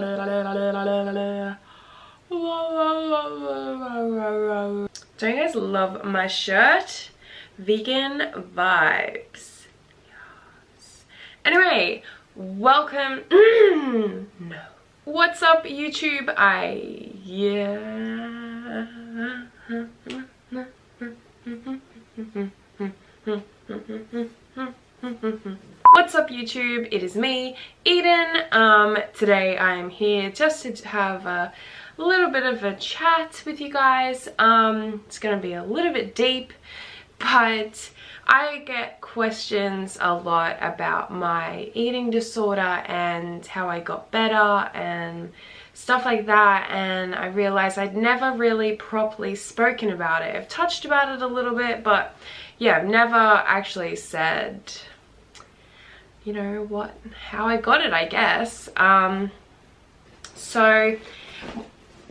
Don't you guys love my shirt? Vegan vibes. Yes. Anyway, welcome. No. What's up, YouTube? What's up, YouTube? It is me, Eden. Today I am here just to have a little bit of a chat with you guys. It's gonna be a little bit deep, but I get questions a lot about my eating disorder and how I got better and stuff like that, and I realized I'd never really properly spoken about it. I've touched about it a little bit, but yeah, I've never actually said, you know, how I got it, I guess. So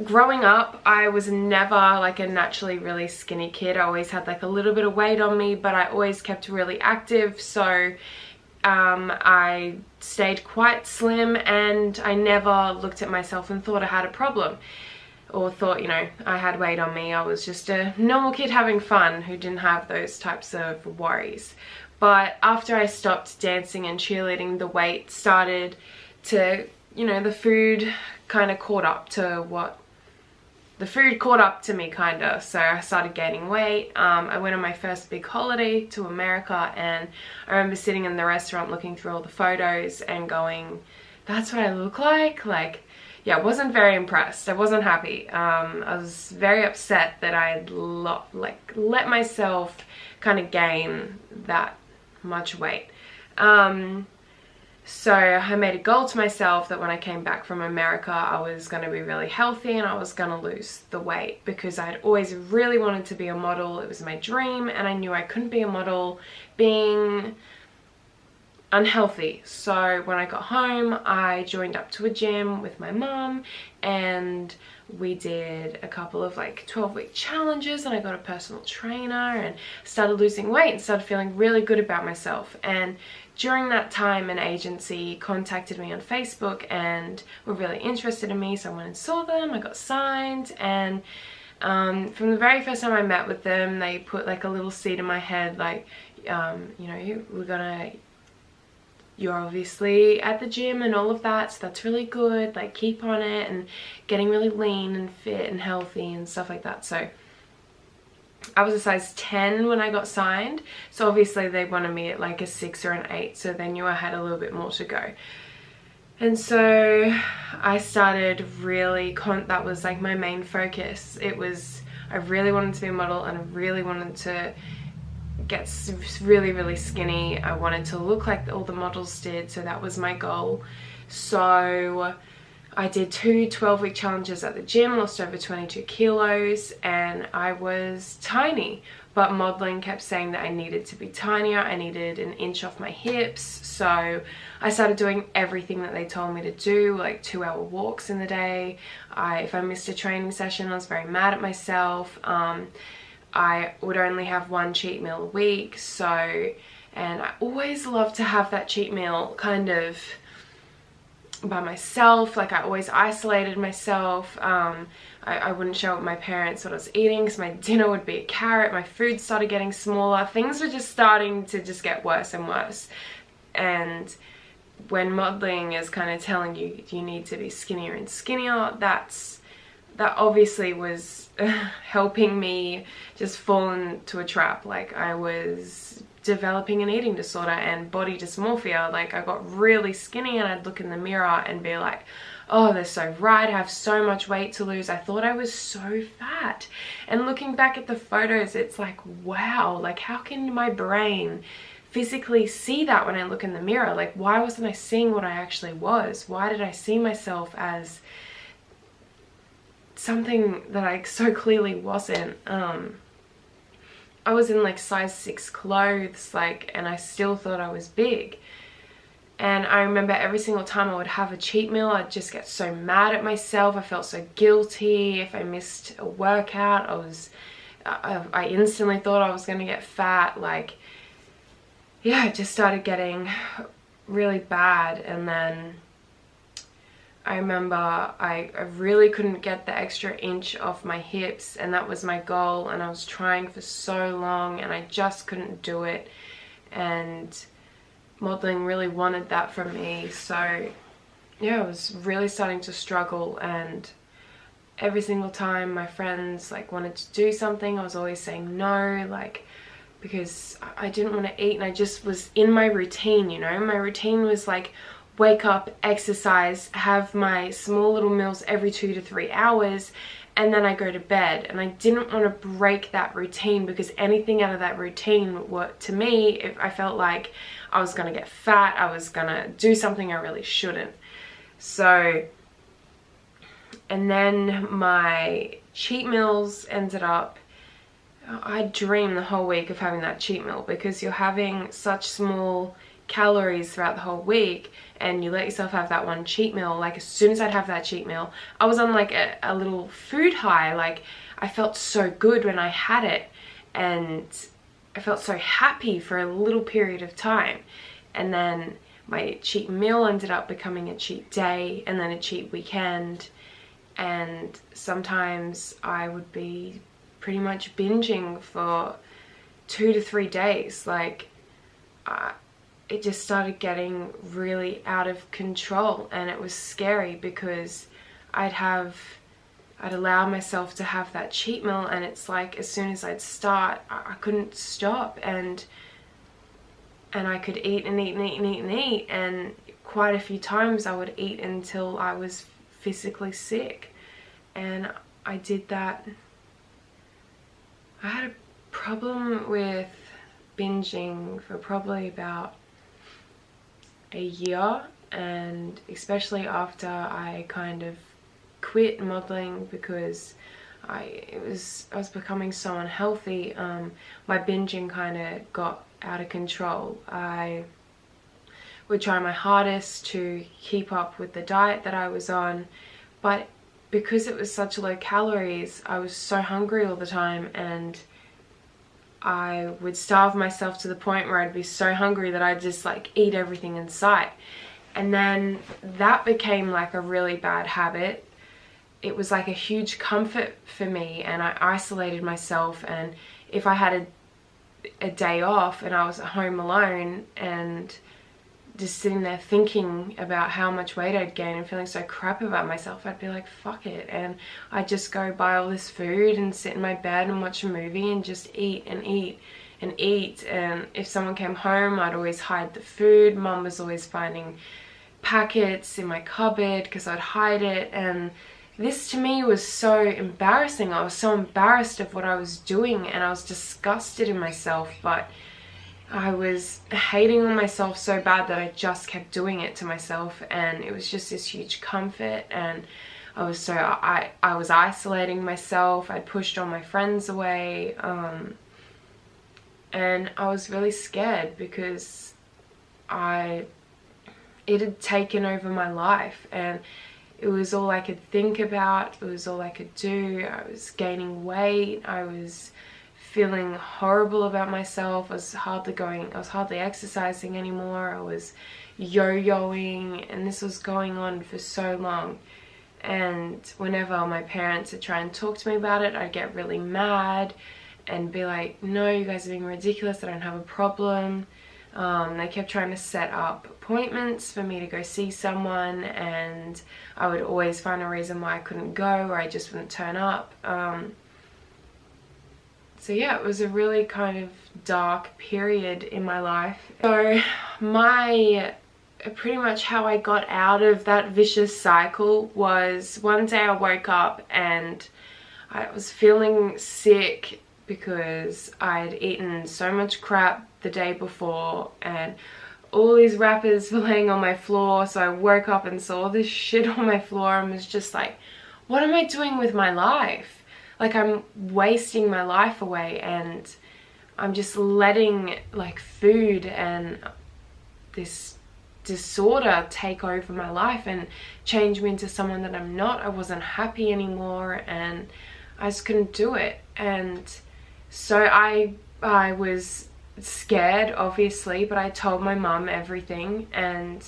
growing up, I was never like a naturally really skinny kid. I always had like a little bit of weight on me, but I always kept really active, so I stayed quite slim, and I never looked at myself and thought I had a problem or thought, you know, I had weight on me. I was just a normal kid having fun who didn't have those types of worries. But after I stopped dancing and cheerleading, the weight started to, you know, the food kind of caught up to me, kind of. So I started gaining weight. I went on my first big holiday to America, and I remember sitting in the restaurant looking through all the photos and going, that's what I look like? Like, yeah, I wasn't very impressed. I wasn't happy. I was very upset that I let myself kind of gain that much weight. So I made a goal to myself that when I came back from America, I was going to be really healthy and I was going to lose the weight, because I'd always really wanted to be a model. It was my dream, and I knew I couldn't be a model being unhealthy. So when I got home, I joined up to a gym with my mom, and we did a couple of like 12-week challenges, and I got a personal trainer and started losing weight and started feeling really good about myself. And during that time, an agency contacted me on Facebook and were really interested in me, so I went and saw them. I got signed, and from the very first time I met with them, they put like a little seed in my head, like, you know, you're obviously at the gym and all of that, so that's really good, like keep on it, and getting really lean and fit and healthy and stuff like that. So I was a size 10 when I got signed, so obviously they wanted me at like a 6 or an 8, so they knew I had a little bit more to go. And so I started really, that was like my main focus. I really wanted to be a model, and I really wanted to get really skinny. I wanted to look like all the models did, so that was my goal. So I did 2 12-week challenges at the gym, lost over 22 kilos, and I was tiny, but modeling kept saying that I needed to be tinier. I needed an inch off my hips, so I started doing everything that they told me to do, like 2-hour walks in the day. If I missed a training session, I was very mad at myself. I would only have 1 cheat meal a week, and I always loved to have that cheat meal kind of by myself. Like, I always isolated myself. I wouldn't show my parents what I was eating, because my dinner would be a carrot. My food started getting smaller. Things were just starting to just get worse and worse. And when modeling is kind of telling you you need to be skinnier and skinnier, that obviously was helping me just fall into a trap. Like, I was developing an eating disorder and body dysmorphia. Like, I got really skinny, and I'd look in the mirror and be like, oh, they're so right, I have so much weight to lose. I thought I was so fat. And looking back at the photos, it's like, wow, like how can my brain physically see that when I look in the mirror? Like, why wasn't I seeing what I actually was? Why did I see myself as something that I so clearly wasn't? I was in like size 6 clothes, like, and I still thought I was big. And I remember every single time I would have a cheat meal, I'd just get so mad at myself. I felt so guilty. If I missed a workout, I instantly thought I was going to get fat. Like, yeah, it just started getting really bad. And then I remember I really couldn't get the extra inch off my hips, and that was my goal, and I was trying for so long and I just couldn't do it, and modeling really wanted that from me. So yeah, I was really starting to struggle, and every single time my friends like wanted to do something, I was always saying no, like, because I didn't want to eat, and I just was in my routine, you know. My routine was like wake up, exercise, have my small little meals every 2 to 3 hours, and then I go to bed. And I didn't want to break that routine, because anything out of that routine, what to me, if I felt like I was gonna get fat, I was gonna do something I really shouldn't. So, and then my cheat meals ended up, I dreamed the whole week of having that cheat meal, because you're having such small calories throughout the whole week, and you let yourself have that one cheat meal. Like, as soon as I'd have that cheat meal, I was on like a little food high. Like, I felt so good when I had it, and I felt so happy for a little period of time. And then my cheat meal ended up becoming a cheat day, and then a cheat weekend, and sometimes I would be pretty much binging for 2 to 3 days. Like, it just started getting really out of control, and it was scary, because I'd allow myself to have that cheat meal, and it's like as soon as I'd start, I couldn't stop, and I could eat and eat and eat and eat and eat, and quite a few times I would eat until I was physically sick. And I did that. I had a problem with binging for probably about a year, and especially after I kind of quit modeling, because I was becoming so unhealthy. My binging kind of got out of control. I would try my hardest to keep up with the diet that I was on, but because it was such low calories, I was so hungry all the time, and I would starve myself to the point where I'd be so hungry that I'd just like eat everything in sight. And then that became like a really bad habit. It was like a huge comfort for me, and I isolated myself. And if I had a day off and I was at home alone and just sitting there thinking about how much weight I'd gained and feeling so crap about myself, I'd be like, fuck it, and I'd just go buy all this food and sit in my bed and watch a movie and just eat and eat and eat. And if someone came home, I'd always hide the food. Mum was always finding packets in my cupboard because I'd hide it, and this to me was so embarrassing. I was so embarrassed of what I was doing, and I was disgusted in myself, but I was hating on myself so bad that I just kept doing it to myself, and it was just this huge comfort. And I was isolating myself. I'd pushed all my friends away, and I was really scared, because it had taken over my life, and it was all I could think about. It was all I could do. I was gaining weight. I was feeling horrible about myself. I was hardly exercising anymore. I was yo-yoing, and this was going on for so long. And whenever my parents would try and talk to me about it, I'd get really mad and be like, no, you guys are being ridiculous, I don't have a problem. They kept trying to set up appointments for me to go see someone, and I would always find a reason why I couldn't go, or I just wouldn't turn up. So yeah, it was a really kind of dark period in my life. So pretty much how I got out of that vicious cycle was, one day I woke up and I was feeling sick because I'd eaten so much crap the day before, and all these wrappers were laying on my floor. So I woke up and saw this shit on my floor and was just like, what am I doing with my life? Like, I'm wasting my life away, and I'm just letting like food and this disorder take over my life and change me into someone that I'm not. I wasn't happy anymore, and I just couldn't do it. And so I was scared, obviously, but I told my mum everything, and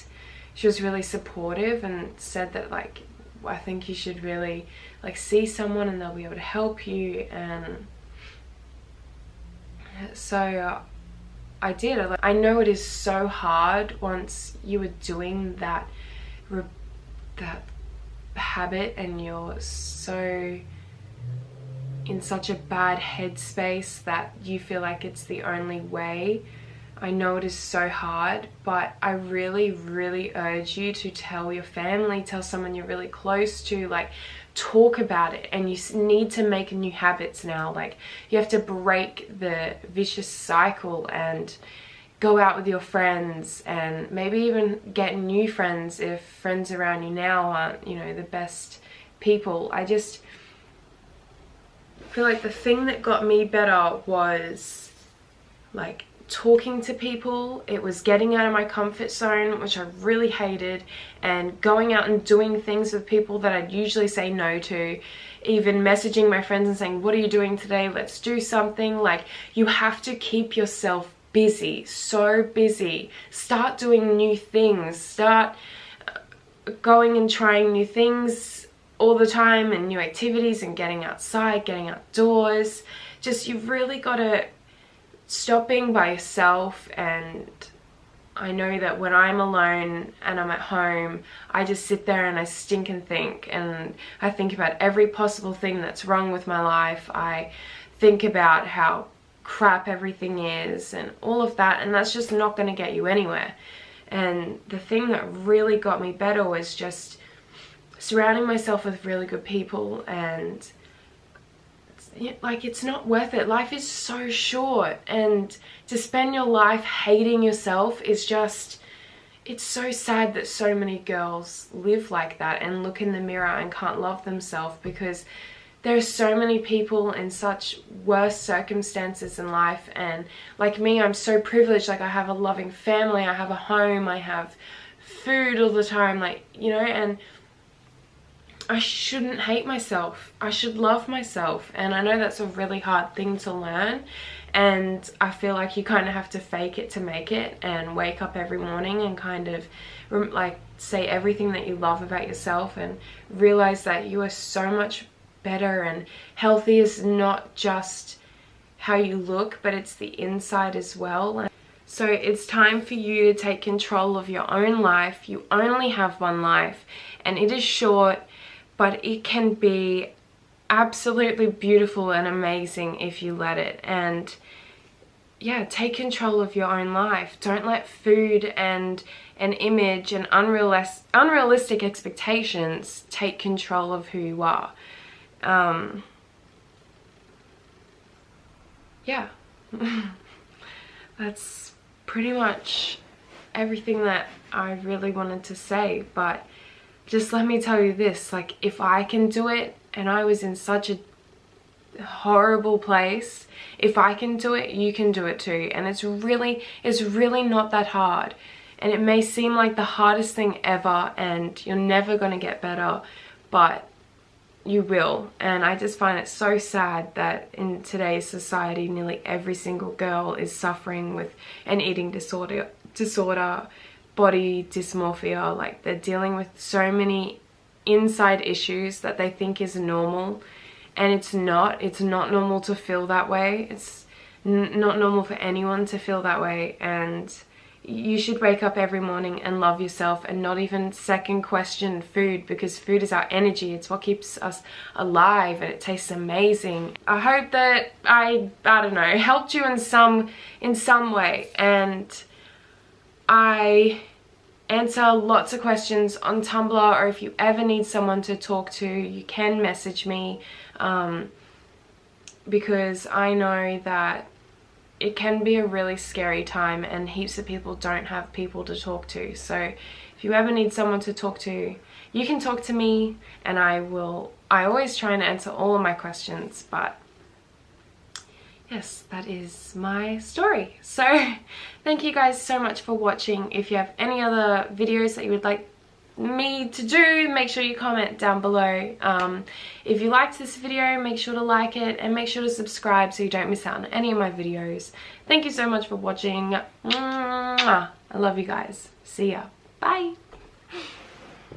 she was really supportive and said that like, I think you should really like see someone and they'll be able to help you. And so I did. I know it is so hard once you are doing that habit and you're so in such a bad headspace that you feel like it's the only way. I know it is so hard, but I really, really urge you to tell your family, tell someone you're really close to, like talk about it. And you need to make new habits now. Like you have to break the vicious cycle and go out with your friends, and maybe even get new friends if friends around you now aren't, you know, the best people. I just feel like the thing that got me better was like talking to people. It was getting out of my comfort zone, which I really hated, and going out and doing things with people that I'd usually say no to. Even messaging my friends and saying, what are you doing today? Let's do something. Like you have to keep yourself busy, so busy. Start doing new things. Start going and trying new things all the time and new activities and getting outside, getting outdoors. Just, you've really got to stop being by yourself. And I know that when I'm alone and I'm at home, I just sit there and I stink and think, and I think about every possible thing that's wrong with my life. I think about how crap everything is and all of that, and that's just not going to get you anywhere. And the thing that really got me better was just surrounding myself with really good people. And like, it's not worth it. Life is so short, and to spend your life hating yourself is just, it's so sad that so many girls live like that and look in the mirror and can't love themselves, because there are so many people in such worse circumstances in life. And like me, I'm so privileged. Like I have a loving family, I have a home, I have food all the time, like, you know, and I shouldn't hate myself. I should love myself. And I know that's a really hard thing to learn, and I feel like you kind of have to fake it to make it, and wake up every morning and kind of like say everything that you love about yourself, and realize that you are so much better. And healthy is not just how you look, but it's the inside as well. So it's time for you to take control of your own life. You only have one life, and it is short, but it can be absolutely beautiful and amazing if you let it. And yeah, take control of your own life. Don't let food and an image and unrealistic expectations take control of who you are. Yeah, that's pretty much everything that I really wanted to say. But just let me tell you this, like, if I can do it, and I was in such a horrible place, if I can do it, you can do it too. And it's really not that hard. And it may seem like the hardest thing ever, and you're never going to get better, but you will. And I just find it so sad that in today's society, nearly every single girl is suffering with an eating disorder, body dysmorphia. Like, they're dealing with so many inside issues that they think is normal, and it's not normal to feel that way. It's not normal for anyone to feel that way. And you should wake up every morning and love yourself, and not even second question food, because food is our energy. It's what keeps us alive, and it tastes amazing. I hope that I don't know, helped you in some way. And I answer lots of questions on Tumblr, or if you ever need someone to talk to, you can message me, because I know that it can be a really scary time, and heaps of people don't have people to talk to. So if you ever need someone to talk to, you can talk to me, and I always try and answer all of my questions. But yes, that is my story. So thank you guys so much for watching. If you have any other videos that you would like me to do, make sure you comment down below. If you liked this video, make sure to like it, and make sure to subscribe so you don't miss out on any of my videos. Thank you so much for watching. I love you guys. See ya. Bye.